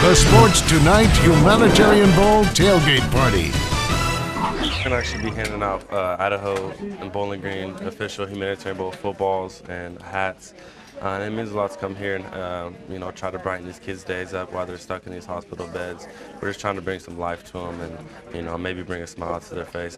The Sports Tonight Humanitarian Bowl Tailgate Party. We're going to actually be handing out Idaho and Bowling Green official Humanitarian Bowl footballs and hats. And it means a lot to come here and, try to brighten these kids' days up while they're stuck in these hospital beds. We're just trying to bring some life to them and, maybe bring a smile to their face.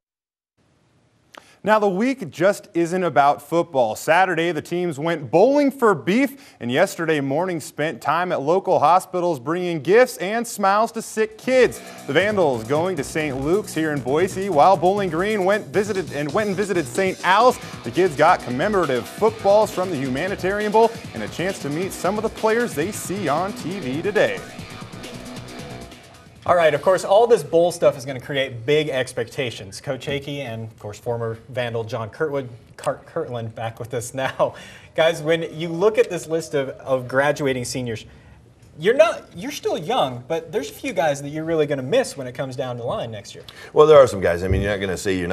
Now, the week just isn't about football. Saturday, the teams went bowling for beef, and yesterday morning spent time at local hospitals bringing gifts and smiles to sick kids. The Vandals going to St. Luke's here in Boise, while Bowling Green went and visited St. Al's. The kids got commemorative footballs from the Humanitarian Bowl and a chance to meet some of the players they see on TV today. All right, of course, all this bowl stuff is going to create big expectations. Coach Hickey and, of course, former Vandal John Kirtland back with us now. Guys, when you look at this list of graduating seniors, you're still young, but there's a few guys that you're really going to miss when it comes down the line next year. Well, there are some guys. I mean, you're not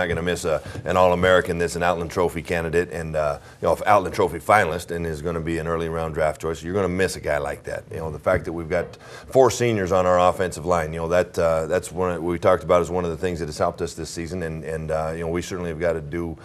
going to miss an All-American that's an Outland Trophy candidate and Outland Trophy finalist and is going to be an early round draft choice. You're going to miss a guy like that. The fact that we've got 4 seniors on our offensive line, that's what we talked about as one of the things that has helped us this season, and we certainly have got to do.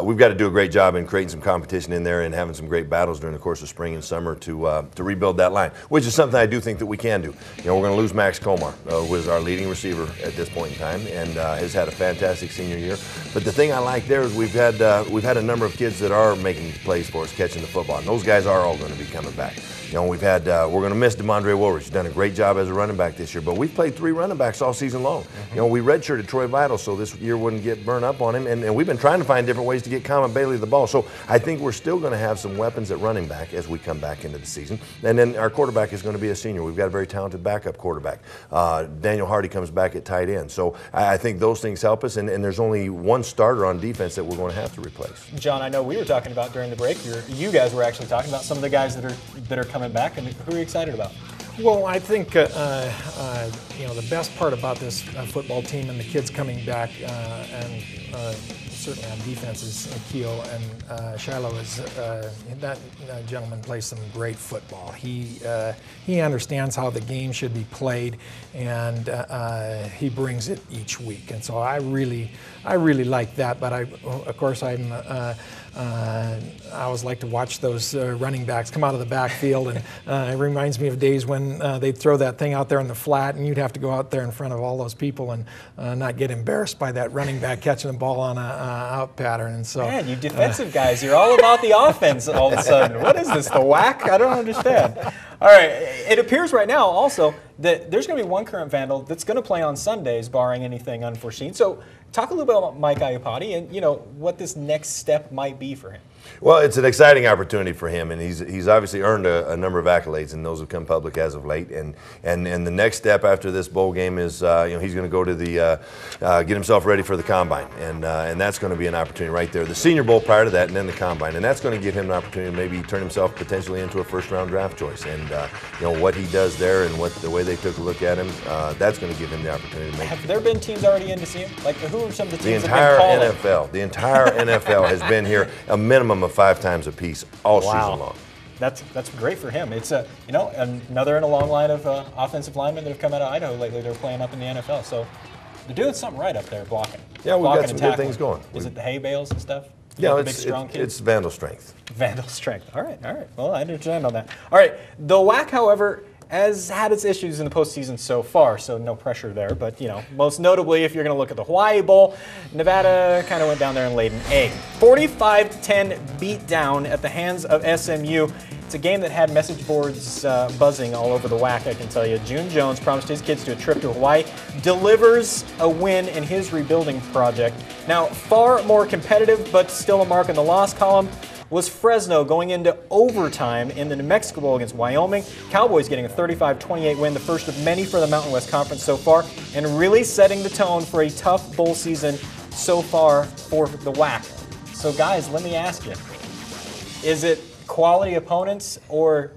We've got to do a great job in creating some competition in there and having some great battles during the course of spring and summer to rebuild that line, which is something I do think that we can do. We're going to lose Max Comar, who is our leading receiver at this point in time and has had a fantastic senior year. But the thing I like there is we've had a number of kids that are making plays for us, catching the football, and those guys are all going to be coming back. We're going to miss DeMondre Woolridge. He's done a great job as a running back this year, but we've played 3 running backs all season long. We redshirted Troy Vital so this year wouldn't get burned up on him, and we've been trying to find different ways to get Common Bailey the ball. So I think we're still going to have some weapons at running back as we come back into the season. And then our quarterback is going to be a senior. We've got a very talented backup quarterback. Daniel Hardy comes back at tight end. So I think those things help us, and there's only one starter on defense that we're going to have to replace. John, I know we were talking about during the break, you guys were actually talking about some of the guys that are coming back, and who are you excited about? Well, I think the best part about this football team and the kids coming back, and certainly on defense, is Keo and Shiloh. That gentleman plays some great football. He understands how the game should be played, and he brings it each week. And so I really like that. But of course, I always like to watch those running backs come out of the backfield, and it reminds me of days when they'd throw that thing out there in the flat, and you'd have to go out there in front of all those people and not get embarrassed by that running back catching the ball on a out pattern. And so, man, you defensive guys, you're all about the offense all of a sudden. What is this, the whack? I don't understand. All right, it appears right now also that there's going to be one current Vandal that's going to play on Sundays, barring anything unforeseen. So talk a little bit about Mike Iupati and what this next step might be for him. Well, it's an exciting opportunity for him, and he's obviously earned a number of accolades, and those have come public as of late. And the next step after this bowl game is he's going to go to get himself ready for the combine, and that's going to be an opportunity right there. The Senior Bowl prior to that, and then the combine, and that's going to give him an opportunity to maybe turn himself potentially into a first-round draft choice. And what he does there and the way they took a look at him, that's going to give him the opportunity to make. Have there been teams already in to see him? Like, who are some of the teams? The entire NFL has been here a minimum of 5 times a piece all season long. That's great for him. It's another in a long line of offensive linemen that have come out of Idaho lately. They're playing up in the NFL, so they're doing something right up there blocking. Yeah, we've got some good things going. Is it the hay bales and stuff? Yeah, big strong kids? It's Vandal strength. Vandal strength. All right. Well, I understand on that. All right. The WAC, however, has had its issues in the postseason so far, so no pressure there. But, most notably, if you're going to look at the Hawaii Bowl, Nevada kind of went down there and laid an egg. 45-10 beat down at the hands of SMU. It's a game that had message boards buzzing all over the WAC, I can tell you. June Jones promised his kids to a trip to Hawaii, delivers a win in his rebuilding project. Now, far more competitive, but still a mark in the loss column, was Fresno going into overtime in the New Mexico Bowl against Wyoming. Cowboys getting a 35-28 win, the first of many for the Mountain West Conference so far, and really setting the tone for a tough bowl season so far for the WAC. So guys, let me ask you, is it quality opponents, or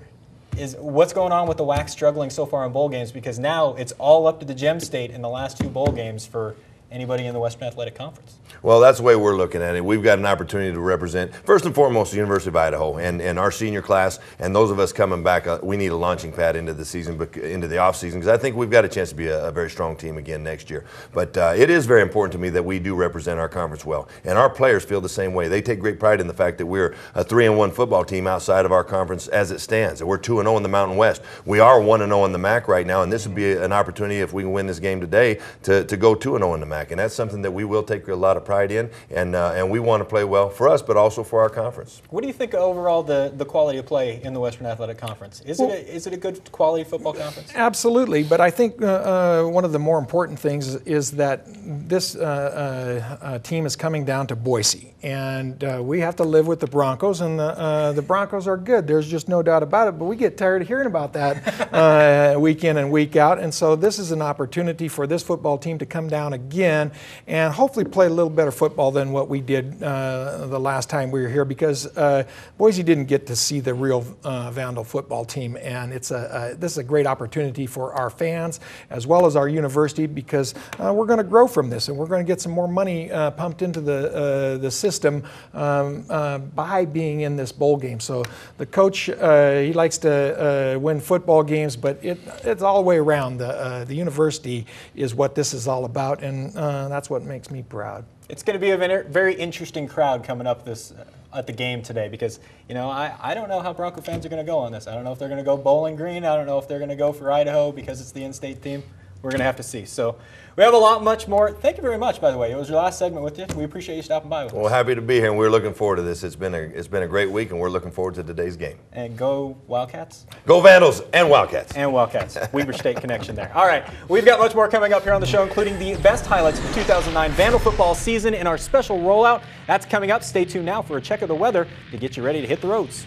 is what's going on with the WAC struggling so far in bowl games? Because now it's all up to the Gem State in the last 2 bowl games for anybody in the Western Athletic Conference. Well, that's the way we're looking at it. We've got an opportunity to represent, first and foremost, the University of Idaho and our senior class, and those of us coming back. We need a launching pad into the season, into the off season, because I think we've got a chance to be a very strong team again next year. But it is very important to me that we do represent our conference well, and our players feel the same way. They take great pride in the fact that we're a 3-1 football team outside of our conference as it stands, and we're 2-0 in the Mountain West. We are 1-0 in the MAC right now, and this would be an opportunity, if we can win this game today, to go 2-0 in the MAC, and that's something that we will take a lot of pride in, and we want to play well for us, but also for our conference. What do you think overall the quality of play in the Western Athletic Conference? Is it a good quality football conference? Absolutely, but I think one of the more important things is that this team is coming down to Boise, and we have to live with the Broncos, and the Broncos are good. There's just no doubt about it, but we get tired of hearing about that week in and week out, and so this is an opportunity for this football team to come down again and hopefully play a little better football than what we did the last time we were here, because Boise didn't get to see the real Vandal football team, and this is a great opportunity for our fans as well as our university, because we're going to grow from this, and we're going to get some more money pumped into the system by being in this bowl game. So the coach, he likes to win football games, but it's all the way around. The university is what this is all about, and that's what makes me proud. It's going to be a very interesting crowd coming up at the game today, because I don't know how Bronco fans are going to go on this. I don't know if they're going to go Bowling Green. I don't know if they're going to go for Idaho because it's the in-state team. We're going to have to see. So we have much more. Thank you very much, by the way. It was your last segment with you. We appreciate you stopping by with us. Well, happy to be here, and we're looking forward to this. It's been a great week, and we're looking forward to today's game. And go Wildcats. Go Vandals and Wildcats. And Wildcats. Weber State connection there. All right, we've got much more coming up here on the show, including the best highlights of the 2009 Vandal football season in our special rollout. That's coming up. Stay tuned now for a check of the weather to get you ready to hit the roads.